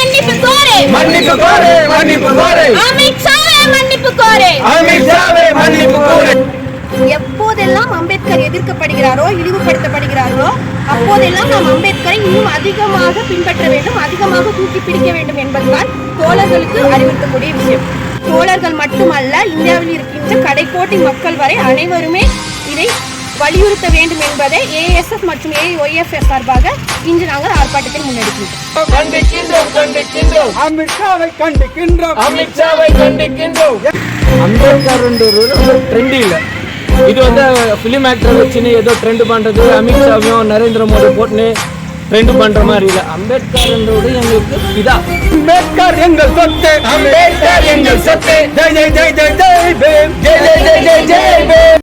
மன்னிப்பு கோரு மன்னிப்பு கோரு மன்னிப்பு கோரு அமித்ஷாவே மன்னிப்பு கோரு அமித்ஷாவே மன்னிப்பு கோரு. எப்போதெல்லாம் அம்பேத்கர் எதிர்க்கப்படுகிறாரோ இழிவுபடுத்தப்படுகிறாரோ அப்போதெல்லாம் நாம் அம்பேத்கரை இன்னும் அதிகமாக பின்பற்ற வேண்டும், அதிகமாக தூக்கி பிடிக்க வேண்டும் என்பதுதான் தோழர்களுக்கு அறிவுறுத்தக்கூடிய விஷயம். தோழர்கள் மட்டுமல்ல, இந்தியாவில் இருக்கின்ற கடைக்கோட்டி மக்கள் வரை அனைவருமே இதை வலியுறுத்த வேண்டும் என்பதை ஏஎஸ்எஃப் மற்றும் ஏஒய்எஃப் சார்பாக இன்று நாங்கள் ஆர்ப்பாட்டத்தை முன்னெடுக்கின்றோம். அமித்ஷாவை கண்டிக்கின்றோம். அம்பேத்கர் ட்ரெண்ட் இல்லை. இது வந்து ஃபிலிம் ஆக்டர் வச்சுன்னு ஏதோ ட்ரெண்ட் பண்ணுறது, அமித்ஷாவையும் நரேந்திர மோடி போட்டுன்னு ட்ரெண்ட் பண்ணுற மாதிரி இல்லை. அம்பேத்கர்ன்றது எங்களுக்கு இதா. அம்பேத்கர் எங்கள் சொத்து, அம்பேத்கர் எங்கள் சொத்து. ஜெய் ஜெய் ஜெய் ஜெய் ஜெய் பீம், ஜெய் ஜெய் ஜெய் ஜெய் ஜெய் பீம்.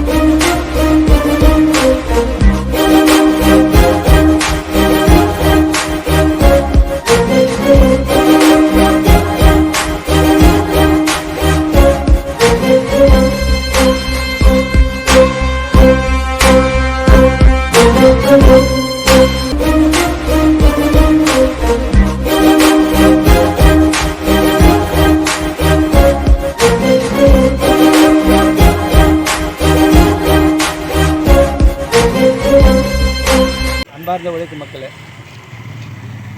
அன்பார்ந்த உழைக்கும் மக்களே,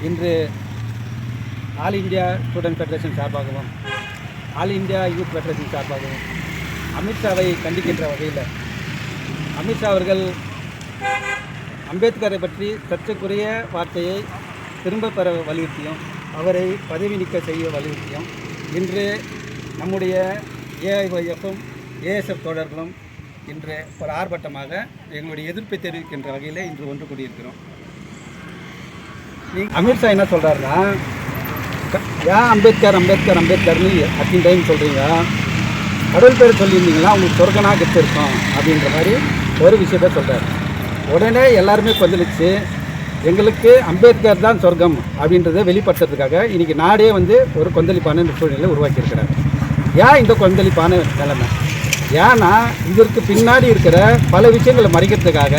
இன்று ஆல் இந்தியா ஸ்டூடெண்ட் ஃபெடரேஷன் சார்பாகவும் ஆல் இந்தியா யூத் ஃபெடரேஷன் சார்பாகவும் அமித்ஷாவை கண்டிக்கின்ற வகையில் அமித்ஷா அவர்கள் அம்பேத்கரை பற்றி சர்ச்சைக்குரிய வார்த்தையை திரும்ப பெற வலியுறுத்தியும் அவரை பதவி நீக்க செய்ய வலியுறுத்தியும் இன்று நம்முடைய ஏஐஒய்எஃப்பும் ஏஎஸ்எஃப் தோழர்களும் இன்று ஒரு ஆர்ப்பாட்டமாக எங்களுடைய எதிர்ப்பை தெரிவிக்கின்ற வகையில் இன்று ஒன்று கூடியிருக்கிறோம். அமித்ஷா என்ன சொல்கிறாருன்னா, ஏன் அம்பேத்கர் அம்பேத்கர் அம்பேத்கர்னு அத்தனை டைம் சொல்கிறீங்க, கடவுள் பேர் சொல்லியிருந்தீங்களா உங்களுக்கு சொர்க்கனாக கெடுத்திருக்கோம் அப்படின்ற மாதிரி ஒரு விஷயத்த சொல்கிறார். உடனே எல்லாருமே கொந்தளிச்சு எங்களுக்கு அம்பேத்கர் தான் சொர்க்கம் அப்படின்றத வெளிப்படுத்துறதுக்காக இன்றைக்கி நாடே வந்து ஒரு கொந்தளிப்பான சூழ்நிலை உருவாக்கியிருக்கிறார். ஏன் இந்த கொந்தளிப்பான நிலைமை? ஏன்னா இதற்கு பின்னாடி இருக்கிற பல விஷயங்களை மறைக்கிறதுக்காக,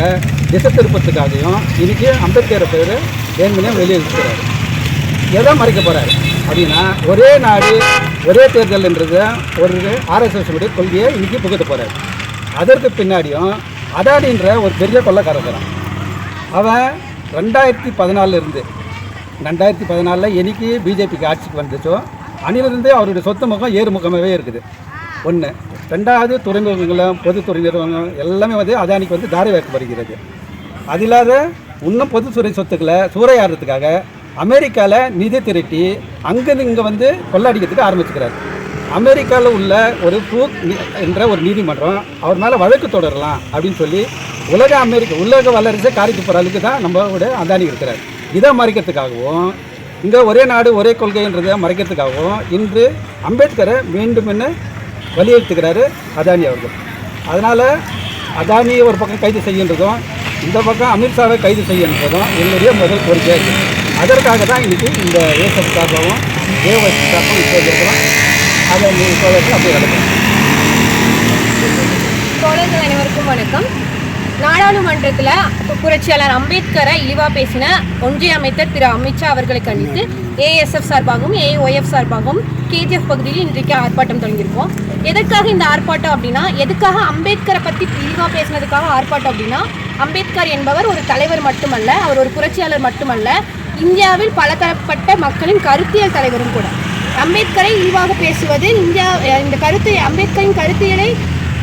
திசை திருப்பத்துக்காகவும் இன்றைக்கி அம்பேத்கரை பேர் வேணுமே வெளியே இருக்கிறார். எதை மறைக்க போகிறார் அப்படின்னா, ஒரே நாடு ஒரே தேர்தல் என்றது ஒரு ஆர்எஸ்எஸ் உடைய கொள்கையை இன்றைக்கி புகுத்த போகிறார். அதற்கு பின்னாடியும் அதானின்ற ஒரு பெரிய கொள்ளைக்காரன் அவன் 2014 2014 என்னைக்கு பிஜேபிக்கு ஆட்சிக்கு வந்துச்சோ அன்னிலிருந்து அவருடைய சொத்து முகம் ஏறு முகமாகவே இருக்குது. ஒன்று. ரெண்டாவது, துறைமுகங்களும் பொதுத்துறை நிறுவனங்கள் எல்லாமே வந்து அதானிக்கு வந்து தாரை வைக்கப்படுகிறது. அது இல்லாத இன்னும் பொதுத்துறை சொத்துக்களை சூறையாடுறதுக்காக அமெரிக்காவில் நிதி திரட்டி அங்கேருந்து இங்கே வந்து கொள்ளாடிக்கிறதுக்கு ஆரம்பிச்சுக்கிறார். அமெரிக்காவில் உள்ள ஒரு ப்ரூக் என்ற ஒரு நீதிமன்றம் அவர் மேலே வழக்கு தொடரலாம் அப்படின்னு சொல்லி உலக வல்லரசை காரிக்கு போகிற அளவுக்கு தான் நம்மளோட அதானி இருக்கிறார். இதை மறைக்கிறதுக்காகவும் இங்கே ஒரே நாடு ஒரே கொள்கைன்றதை மறைக்கிறதுக்காகவும் இன்று அம்பேத்கரை மீண்டும் என்ன வலியுறுத்துகிறாரு அதானி அவர்கள். அதனால் அதானியை ஒரு பக்கம் கைது செய்கின்றதும் இந்த பக்கம் அமித்ஷாவை கைது செய்கின்றதும் எங்களுடைய முதல் கோரிக்கையாக இருக்குது. அதற்காக தான் இன்றைக்கி இந்த ஏஎஸ்எஃப் சார்பாகவும் ஏஒய்எஃப் சார்பாகவும் இப்போ இருக்கிறோம். அதை அப்படியே நடக்கும். தோழர்கள் அனைவருக்கும் வணக்கம். நாடாளுமன்றத்தில் புரட்சியாளர் அம்பேத்கரை இழிவாக பேசின ஒன்றிய அமைச்சர் திரு அமித்ஷா அவர்களை கண்டித்து ஏஎஸ்எஃப் சார்பாகவும் ஏஒய்எஃப் சார்பாகவும் கேஜிஎஃப் பகுதியில் இன்றைக்கு ஆர்ப்பாட்டம் தொடங்கியிருக்கோம். எதற்காக இந்த ஆர்ப்பாட்டம் அப்படின்னா, எதுக்காக அம்பேத்கரை பற்றி இழிவாக பேசினதுக்காக ஆர்ப்பாட்டம் அப்படின்னா, அம்பேத்கர் என்பவர் ஒரு தலைவர் மட்டுமல்ல, அவர் ஒரு புரட்சியாளர் மட்டுமல்ல, இந்தியாவில் பலதரப்பட்ட மக்களின் கருத்தியல் தலைவரும் கூட. அம்பேத்கரை இழிவாக பேசுவது அம்பேத்கரின் கருத்தியலை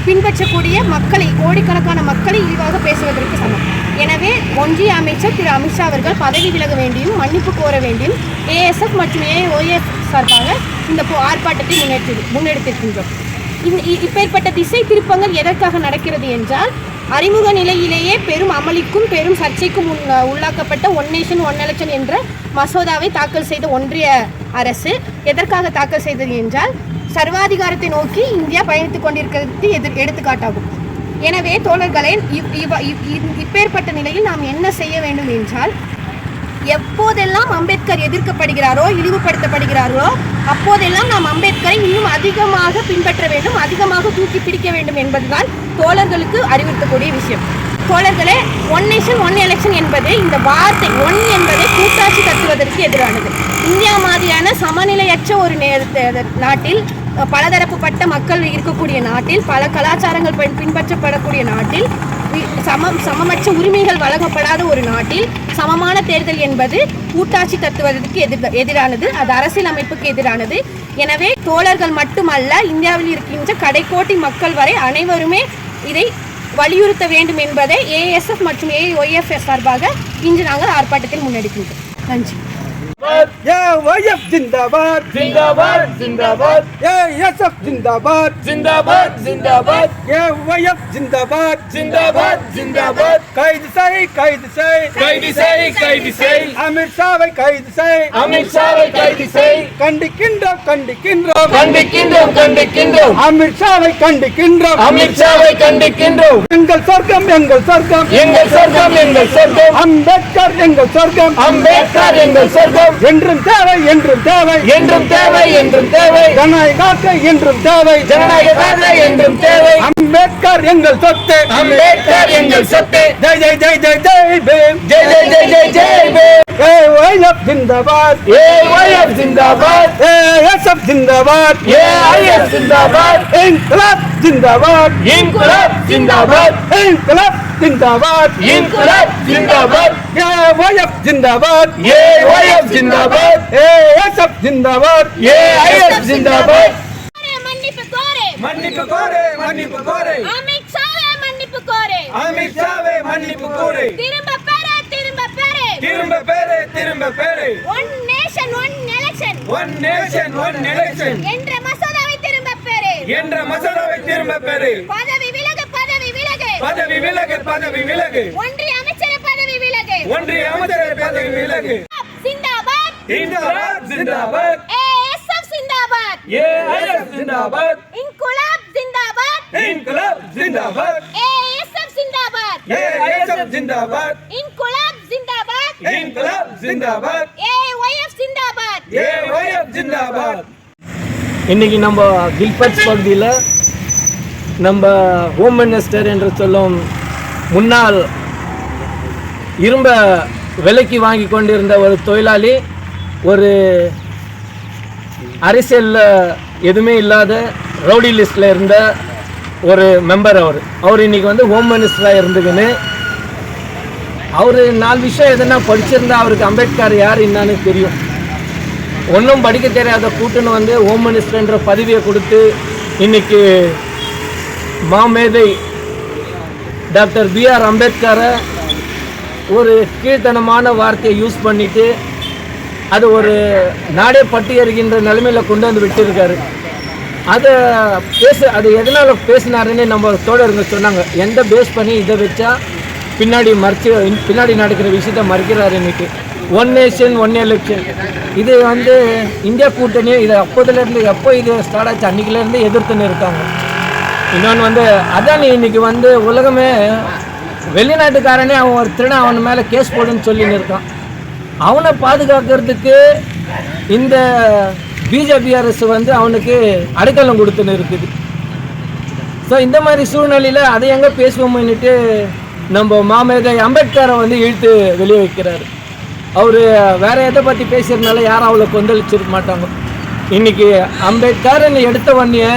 பின்பற்றக்கூடிய மக்களை, கோடிக்கணக்கான மக்களை இழிவாக பேசுவதற்கு சமம். எனவே ஒன்றிய அமைச்சர் திரு அமித்ஷா அவர்கள் பதவி விலக வேண்டியும் மன்னிப்பு கோர வேண்டியும் ஏஎஸ்எஃப் மற்றும் ஏஒய்எஃப் சார்பாக இந்த ஆர்ப்பாட்டத்தை முன்னெடுத்திருக்கின்றோம். இப்பேற்பட்ட திசை திருப்பங்கள் எதற்காக நடக்கிறது என்றால், அறிமுக நிலையிலேயே பெரும் அமளிக்கும் பெரும் சர்ச்சைக்கும் உள்ளாக்கப்பட்ட ஒன் நேஷன் ஒன் எலெக்ஷன் என்ற மசோதாவை தாக்கல் செய்த ஒன்றிய அரசு எதற்காக தாக்கல் செய்தது என்றால், சர்வாதிகாரத்தை நோக்கி இந்தியா பயணித்துக் கொண்டிருக்கிறது எடுத்துக்காட்டாகும். எனவே தோழர்களே, இப்பேற்பட்ட நிலையில் நாம் என்ன செய்ய வேண்டும் என்றால், எப்போதெல்லாம் அம்பேத்கர் எதிர்க்கப்படுகிறாரோ இழிவுபடுத்தப்படுகிறாரோ அப்போதெல்லாம் நாம் அம்பேத்கரை இன்னும் அதிகமாக பின்பற்ற வேண்டும், அதிகமாக தூக்கி பிடிக்க வேண்டும் என்பதுதான் தோழர்களுக்கு அறிவுறுத்தக்கூடிய விஷயம். தோழர்களே, ஒன் நேஷன் ஒன் எலெக்ஷன் என்பது இந்த வார்த்தை ஒன் என்பதை கூட்டாட்சி தத்துவதற்கு எதிரானது. இந்தியா மாதிரியான சமநிலையற்ற ஒரு நாட்டில், பலதரப்புப்பட்ட மக்கள் இருக்கக்கூடிய நாட்டில், பல கலாச்சாரங்கள் பின்பற்றப்படக்கூடிய நாட்டில், சமமற்ற உரிமைகள் வழங்கப்படாத ஒரு நாட்டில் சமமான தேர்தல் என்பது கூட்டாட்சி தத்துவதற்கு எதிரானது. அது அரசியல் அமைப்புக்கு எதிரானது. எனவே தோழர்கள் மட்டுமல்ல, இந்தியாவில் இருக்கின்ற கடைக்கோட்டி மக்கள் வரை அனைவருமே இதை வலியுறுத்த வேண்டும் என்பதை ஏஎஸ்எஃப் மற்றும் ஏஒய்எஃப் சார்பாக இன்று நாங்கள் ஆர்ப்பாட்டத்தில் முன்னெடுக்கின்றோம். நன்றி. AOF जिंदाबाद जिंदाबाद जिंदाबाद ASF जिंदाबाद जिंदाबाद जिंदाबाद AOF जिंदाबाद जिंदाबाद जिंदाबाद கைது செய் கைது செய் கைது செய் கைது செய் அமித் ஷாவை கைது செய் அமித் ஷாவை கைது செய் கண்டிக்கின்றோம் கண்டிக்கின்றோம் கண்டிக்கின்றோம் கண்டிக்கின்றோம் அமித் ஷாவை கண்டிக்கின்றோம் அமித் ஷாவை கண்டிக்கின்றோம் எங்கள் சொர்க்கம் எங்கள் சொர்க்கம் எங்கள் சொர்க்கம் எங்கள் சொர்க்கம் அம்பேத்கர் எங்கள் சொர்க்கம் அம்பேத்கர் எங்கள் சொர்க்கம் என்றும் தேவை என்றும் தேவை என்றும் தேவை என்றும் தேவை ஜனநாயக காக்க என்றும் தேவை ஜனநாயக என்றும் தேவை அம்பேத்கர் எங்கள் சொத்து அம்பேத்கர் எங்கள் சொத்து ஜெய் ஜெய் ஜெய் ஜெய் ஜெய் பீம் ஜெய் ஜெய் ஜெய் ஜெய் ஜெய் பீம் AOF जिंदाबाद AOF जिंदाबाद ASF जिंदाबाद AIF जिंदाबाद इनकलाब जिंदाबाद इनकलाब जिंदाबाद इनकलाब जिंदाबाद इनकलाब जिंदाबाद AOF जिंदाबाद AOF जिंदाबाद ASF जिंदाबाद AIF जिंदाबाद மன்னிப்பு கோரே மன்னிப்பு கோரே மன்னிப்பு கோரே அமித் ஷாவே மன்னிப்பு கோரே அமித் ஷாவே மன்னிப்பு கோரே திரும்ப பெற திரும்ப பெற திரும்ப பேரு திரும்ப பேரு one nation one election one nation one election என்ற மசோதாவை திரும்ப பெறு என்ற மசோதாவை திரும்ப பேரு பதவி விலகு பதவி விலகு பதவி விலகு பதவி விலகு ஒன்றிய அமைச்சர் பதவி விலகு ஒன்றிய அமைச்சர் பதவி விலகு சிந்தாபாத் जिंदाबाद जिंदाबाद ஏஎஸ்எஃப் சிந்தாபாத் AIF जिंदाबाद இன்குலாப் சிந்தாபாத் इनकलाब जिंदाबाद ஏஎஸ்எஃப் சிந்தாபாத் AIF जिंदाबाद இன்குலாப் சிந்தாபாத் इनकलाब जिंदाबाद ஏஒய்எஃப் சிந்தாபாத் AOF जिंदाबाद இன்னைக்கு நம்ம கில்பர்ட்ஸ் பகுதியில் நம்ம ஹோம் மினிஸ்டர் என்று சொல்லும் முன்னாள் இரும்ப விலைக்கு வாங்கி கொண்டிருந்த ஒரு தொழிலாளி, ஒரு அரசியலில் எதுவுமே இல்லாத ரவுடி லிஸ்டில் இருந்த ஒரு மெம்பர். அவர் இன்னைக்கு வந்து ஹோம் மினிஸ்டராக இருந்துக்குன்னு அவர் 4 விஷயம் எதுனா படிச்சிருந்தா அவருக்கு அம்பேத்கர் யார் என்னன்னு தெரியும். ஒன்றும் படிக்க தெரியாத கூட்டுன்னு வந்து ஹோம் மினிஸ்டர்ன்ற பதவியை கொடுத்து இன்னைக்கு மாமேதை டாக்டர் BR அம்பேத்கரை ஒரு கீழ்த்தனமான வார்த்தையை யூஸ் பண்ணிட்டு அது ஒரு நாடே பட்டி எறிகின்ற நிலைமையில் கொண்டு வந்து விட்டுருக்காரு. அது எதனால் பேசினாருன்னு நம்ம தோழருங்க சொன்னாங்க. எந்த பேஸ் பண்ணி இதை வச்சா பின்னாடி நடக்கிற விஷயத்த மறைக்கிறாரு. இன்னைக்கு ஒன் நேஷன் ஒன் எலெக்ஷன் இது வந்து இந்தியா கூட்டணி இதை அப்போதுலேருந்து எப்போ இது ஸ்டார்ட் ஆச்சு அன்றைக்கிலேருந்து எதிர்த்துன்னு இருக்காங்க. இன்னொன்று வந்து அதான் இன்னைக்கு வந்து உலகமே வெளிநாட்டுக்காரனே அவன் ஒரு திருடன் அவன் மேலே கேஸ் போடுன்னு சொல்லின்னு இருக்கான். அவனை பாதுகாக்கிறதுக்கு இந்த பிஜேபி அரசு வந்து அவனுக்கு அடைக்கலம் கொடுத்துன்னு இருக்குது. ஸோ இந்த மாதிரி சூழ்நிலையில் அதை எங்கே பேசுவோம்னுட்டு நம்ம மாமேதை அம்பேத்கரை வந்து இழுத்து வெளியே வைக்கிறாரு. அவர் வேறு எதை பற்றி பேசுகிறதுனால யாரும் அவ்வளோ கொந்தளிச்சிருக்க மாட்டாங்க. இன்றைக்கி அம்பேத்கர்னு எடுத்த உடனே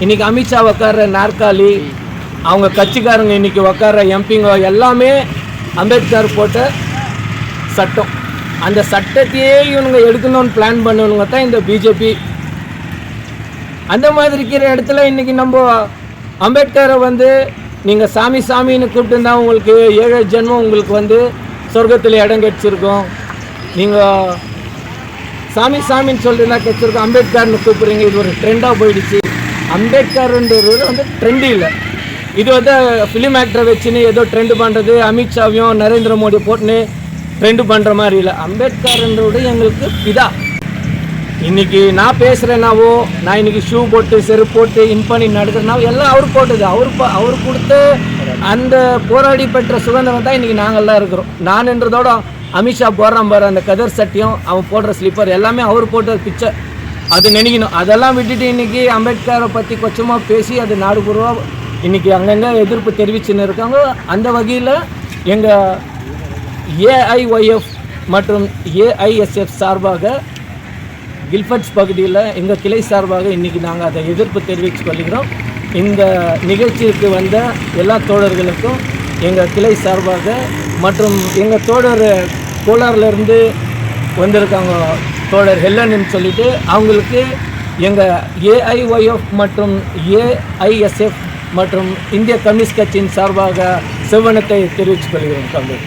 இன்றைக்கி அமித்ஷா உட்கார்ற நாற்காலி, அவங்க கட்சிக்காரங்க இன்றைக்கி உட்கார்ற எம்பிங்க எல்லாமே அம்பேத்கர் போட்ட சட்டம். அந்த சட்டத்தையே இவனுங்க எடுக்கணும்னு பிளான் பண்ணவனுங்க தான் இந்த பிஜேபி. அந்த மாதிரி இருக்கிற இடத்துல இன்றைக்கி நம்ம அம்பேத்கரை வந்து நீங்கள் சாமின்னு கூப்பிட்டுருந்தா உங்களுக்கு 7 ஜென்மம் உங்களுக்கு வந்து சொர்க்கத்தில் இடம் கிடச்சிருக்கும். நீங்கள் சாமின்னு சொல்லிட்டுனா கிடச்சிருக்கோம். அம்பேத்கர்னு கூப்பிட்றீங்க, இது ஒரு ட்ரெண்டாக போயிடுச்சு. அம்பேத்கர்ன்றது வந்து ட்ரெண்டு இல்லை. இது வந்து ஃபிலிம் ஆக்டரை வச்சுன்னு ஏதோ ட்ரெண்டு பண்ணுறது, அமித்ஷாவையும் நரேந்திர மோடி போட்டுன்னு ட்ரெண்டு பண்ணுற மாதிரி இல்லை. அம்பேத்கர்ன்றது எங்களுக்கு பிதா. இன்றைக்கி நான் பேசுகிறேன்னாவோ, நான் இன்றைக்கி ஷூ போட்டு செருப்பு போட்டு இன் பண்ணி நடக்கிறனாவோ எல்லாம் அவர் போட்டது. அவர் கொடுத்து அந்த போராடி பெற்ற சுதந்திரம் தான் இன்றைக்கி நாங்கள்லாம் இருக்கிறோம். நான்ன்றதோட அமித்ஷா போடுறான் பாரு அந்த கதர் சட்டியும் அவன் போடுற ஸ்லிப்பர் எல்லாமே அவர் போட்ட பிக்சர். அது நினைக்கணும். அதெல்லாம் விட்டுட்டு இன்றைக்கி அம்பேத்கரை பற்றி கொச்சமாக பேசி அது நாடு பூர்வமாக இன்றைக்கி அங்கங்கே எதிர்ப்பு தெரிவிச்சுன்னு இருக்காங்க. அந்த வகையில் எங்கள் ஏஐஒய்எஃப் மற்றும் ஏஐஎஸ்எஃப் சார்பாக கில்ஃபர்ட்ஸ் பகுதியில் எங்கள் கிளை சார்பாக இன்றைக்கி நாங்கள் அதை எதிர்ப்பு தெரிவித்து கொள்கிறோம். இந்த நிகழ்ச்சிக்கு வந்த எல்லா தோழர்களுக்கும் எங்கள் கிளை சார்பாக மற்றும் எங்கள் தோழர் கோலாரிலேருந்து வந்திருக்காங்க தோழர் ஹெல்லன்னு சொல்லிட்டு அவங்களுக்கு எங்கள் ஏஐஒய்எஃப் மற்றும் ஏஐஎஸ்எஃப் மற்றும் இந்திய கம்யூனிஸ்ட் கட்சியின் சார்பாக செவ்வனத்தை தெரிவித்துக் கொள்கிறோம் தம்பி.